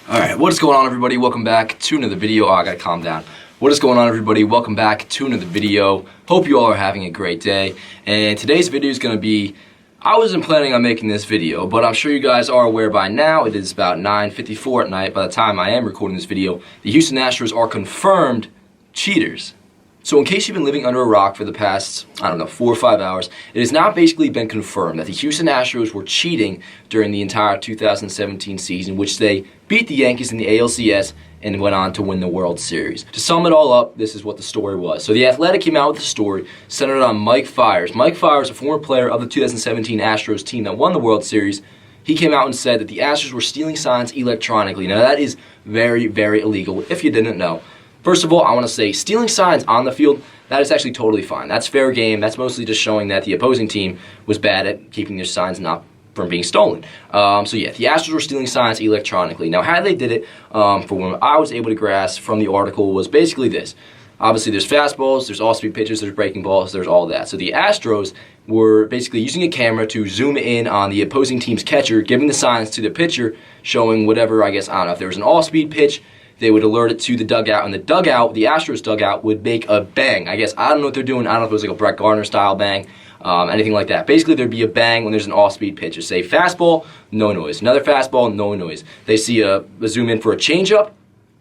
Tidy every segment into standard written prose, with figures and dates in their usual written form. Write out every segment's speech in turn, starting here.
Alright, what is going on, everybody? Welcome back to another video. Oh, I gotta calm down. What is going on, everybody? Welcome back to another video. Hope you all are having a great day. And today's video is gonna be, I wasn't planning on making this video, but I'm sure you guys are aware by now. It is about 9:54 at night by the time I am recording this video. The Houston Astros are confirmed cheaters. So in case you've been living under a rock for the past, 4 or 5 hours, it has now basically been confirmed that the Houston Astros were cheating during the entire 2017 season, which they beat the Yankees in the ALCS and went on to win the World Series. To sum it all up, this is what the story was. So The Athletic came out with a story centered on Mike Fiers. Mike Fiers, a former player of the 2017 Astros team that won the World Series, he came out and said that the Astros were stealing signs electronically. Now that is very, very illegal, if you didn't know. First of all, I want to say stealing signs on the field, that is actually totally fine. That's fair game. That's mostly just showing that the opposing team was bad at keeping their signs not from being stolen. So yeah, the Astros were stealing signs electronically. Now, how they did it, for what I was able to grasp from the article, was basically this. Obviously, there's fastballs, there's off-speed pitches, there's breaking balls, there's all that. So the Astros were basically using a camera to zoom in on the opposing team's catcher, giving the signs to the pitcher, showing whatever, I don't know, if there was an off-speed pitch, they would alert it to the dugout, and the dugout, the Astros dugout, would make a bang. I don't know what they're doing. I don't know if it was like a Brett Gardner-style bang, anything like that. Basically, there'd be a bang when there's an off-speed pitch. Just say fastball, no noise. Another fastball, no noise. They see a zoom in for a changeup,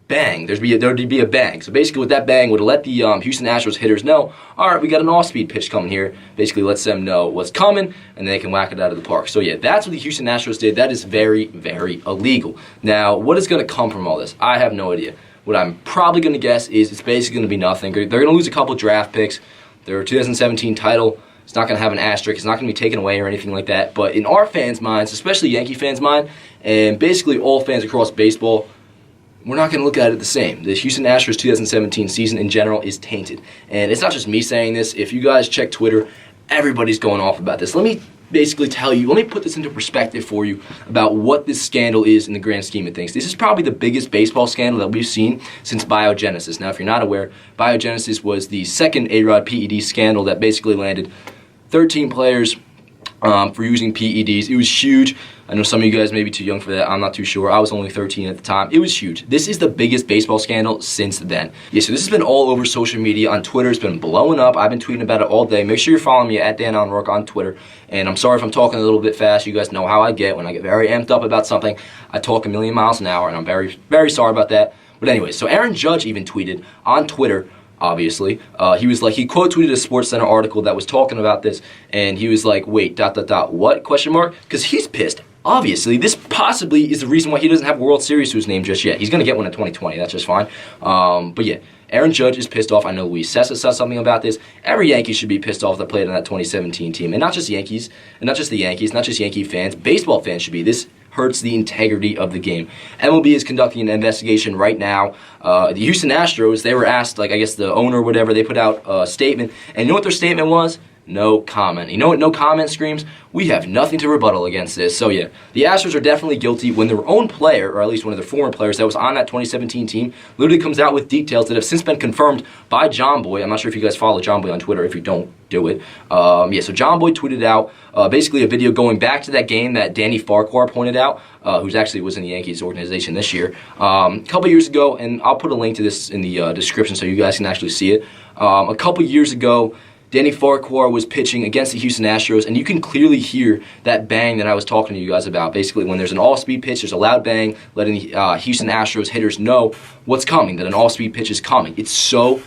bang. There'd be a bang. So basically, with that bang, would let the Houston Astros hitters know, all right, we got an off-speed pitch coming here. Basically, lets them know what's coming, and they can whack it out of the park. So yeah, that's what the Houston Astros did. That is very, very illegal. Now, what is going to come from all this? I have no idea. What I'm probably going to guess is it's basically going to be nothing. They're going to lose a couple draft picks. Their 2017 title, it's not going to have an asterisk. It's not going to be taken away or anything like that. But in our fans' minds, especially Yankee fans' mind, and basically all fans across baseball, we're not going to look at it the same. The Houston Astros 2017 season in general is tainted. And it's not just me saying this. If you guys check Twitter, everybody's going off about this. Let me basically tell you, let me put this into perspective for you about what this scandal is in the grand scheme of things. This is probably the biggest baseball scandal that we've seen since biogenesis. Now, if you're not aware, biogenesis was the second A-Rod PED scandal that basically landed 13 players for using PEDs. It was huge. I know some of you guys may be too young for that. I'm not too sure. I was only 13 at the time. It was huge. This is the biggest baseball scandal since then. Yeah, so this has been all over social media. On Twitter, it's been blowing up. I've been tweeting about it all day. Make sure you're following me at Dan O'Rourke on Twitter. And I'm sorry if I'm talking a little bit fast. You guys know how I get. When I get very amped up about something, I talk a million miles an hour, and I'm very, very sorry about that. But anyway, so Aaron Judge even tweeted on Twitter, obviously. He quote tweeted a SportsCenter article that was talking about this, and he was like, wait, ... what, question mark? Because he's pissed. Obviously, this possibly is the reason why he doesn't have a World Series to his name just yet. He's going to get one in 2020, that's just fine. But yeah, Aaron Judge is pissed off. I know Luis Cessa said something about this. Every Yankee should be pissed off that played on that 2017 team. And not just Yankees, and not just the Yankees, not just Yankee fans. Baseball fans should be. This hurts the integrity of the game. MLB is conducting an investigation right now. The Houston Astros, they were asked, the owner or whatever, they put out a statement. And you know what their statement was? No comment. You know what no comment screams? We have nothing to rebuttal against this. So yeah, the Astros are definitely guilty when their own player, or at least one of their former players that was on that 2017 team, literally comes out with details that have since been confirmed by John Boy. I'm not sure if you guys follow John Boy on Twitter. If you don't, do it. So John Boy tweeted out basically a video going back to that game that Danny Farquhar pointed out, who's actually was in the Yankees organization this year, a couple years ago, and I'll put a link to this in the description so you guys can actually see it. A couple years ago, Danny Farquhar was pitching against the Houston Astros, and you can clearly hear that bang that I was talking to you guys about. Basically, when there's an off-speed pitch, there's a loud bang, letting the Houston Astros hitters know what's coming, that an off-speed pitch is coming. It's so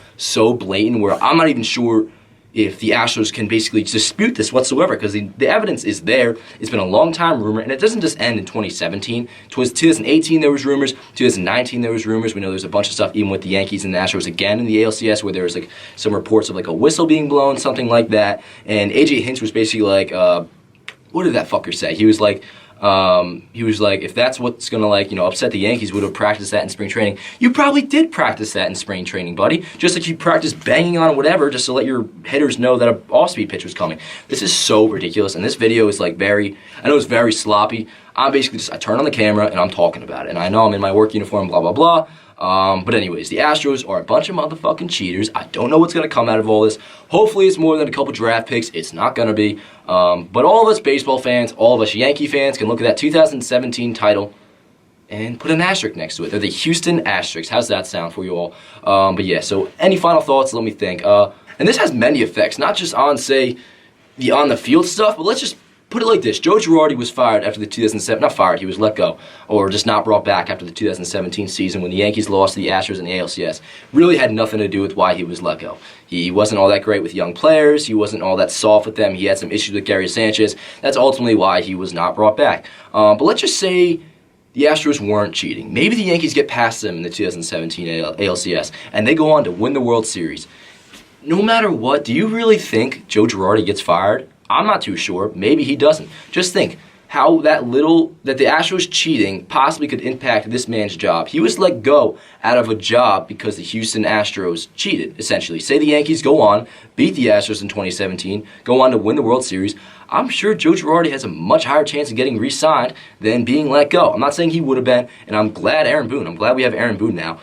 blatant where I'm not even sure if the Astros can basically dispute this whatsoever, because the evidence is there. It's been a long time rumor, and it doesn't just end in 2017. It was 2018 there was rumors, 2019 there was rumors. We know there's a bunch of stuff even with the Yankees and the Astros again in the ALCS where there was some reports of a whistle being blown, something like that. And AJ Hinch was basically what did that fucker say? He was like, if that's what's gonna upset the Yankees, would have practiced that in spring training. You probably did practice that in spring training, buddy. Just like you practiced banging on whatever, just to let your hitters know that an off-speed pitch was coming. This is so ridiculous, and this video is I know it's very sloppy. I'm basically I turn on the camera and I'm talking about it, and I know I'm in my work uniform, blah blah blah. But anyways, the Astros are a bunch of motherfucking cheaters. I don't know what's going to come out of all this. Hopefully it's more than a couple draft picks. It's not going to be. But all of us baseball fans, all of us Yankee fans can look at that 2017 title and put an asterisk next to it. They're the Houston Astros. How's that sound for you all? But yeah, so any final thoughts? Let me think. And this has many effects, not just on, say, the on-the-field stuff, but let's just put it like this. Joe Girardi was fired after the 2007, not fired, he was let go, or just not brought back after the 2017 season when the Yankees lost to the Astros in the ALCS. Really had nothing to do with why he was let go. He wasn't all that great with young players. He wasn't all that soft with them. He had some issues with Gary Sanchez. That's ultimately why he was not brought back. But let's just say the Astros weren't cheating. Maybe the Yankees get past them in the 2017 ALCS, and they go on to win the World Series. No matter what, do you really think Joe Girardi gets fired? I'm not too sure. Maybe he doesn't. Just think how that the Astros cheating possibly could impact this man's job. He was let go out of a job because the Houston Astros cheated, essentially. Say the Yankees go on, beat the Astros in 2017, go on to win the World Series. I'm sure Joe Girardi has a much higher chance of getting re-signed than being let go. I'm not saying he would have been, and I'm glad I'm glad we have Aaron Boone now.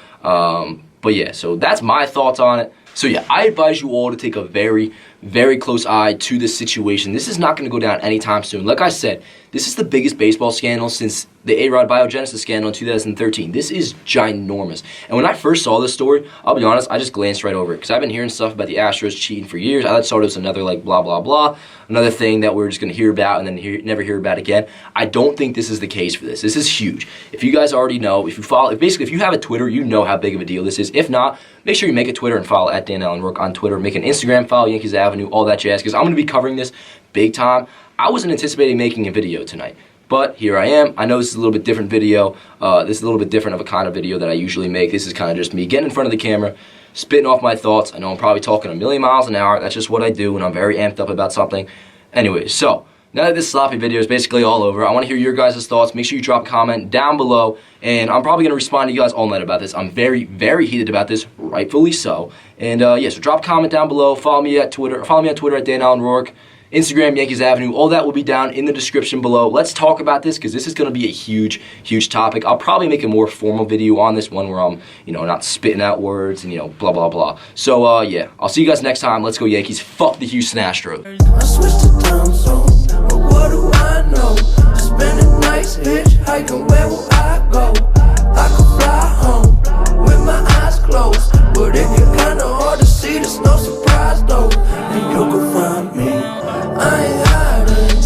But yeah, so that's my thoughts on it. So yeah, I advise you all to take a very, very close eye to this situation. This is not going to go down anytime soon. Like I said, this is the biggest baseball scandal since the A-Rod biogenesis scandal in 2013. This is ginormous. And when I first saw this story, I'll be honest, I just glanced right over it because I've been hearing stuff about the Astros cheating for years. I thought it was another like blah, blah, blah, another thing that we're just going to hear about and then never hear about again. I don't think this is the case for this. This is huge. If you guys already know, if you have a Twitter, you know how big of a deal this is. If not, make sure you make a Twitter and follow at Dan Allen Rourke on Twitter. Make an Instagram, follow Yankees Avenue, all that jazz, because I'm going to be covering this big time. I wasn't anticipating making a video tonight, but here I am. I know this is a little bit different video. This is a little bit different of a kind of video that I usually make. This is kind of just me getting in front of the camera, spitting off my thoughts. I know I'm probably talking a million miles an hour. That's just what I do when I'm very amped up about something. Anyway, so now that this sloppy video is basically all over, I want to hear your guys' thoughts. Make sure you drop a comment down below, and I'm probably going to respond to you guys all night about this. I'm very, very heated about this, rightfully so. And yeah, so drop a comment down below. Follow me on Twitter at Dan Allen Rourke. Instagram, Yankees Avenue, all that will be down in the description below. Let's talk about this because this is going to be a huge, huge topic. I'll probably make a more formal video on this one where I'm, not spitting out words and, blah, blah, blah. So, yeah, I'll see you guys next time. Let's go Yankees. Fuck the Houston Astros. I switched to time zone, but what do I know? Just spend a nice hitchhiking, where will I go? I could fly home with my eyes closed, but it get kinda hard to see, there's no surprise though. And you can find me, I ain't hiding,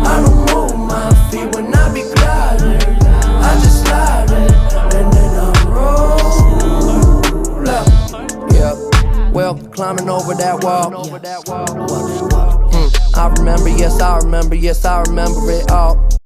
I don't move my feet when I be gliding. I just slide it, and then I roll up. Yeah, well, climbing over that wall. I remember, yes, I remember it all.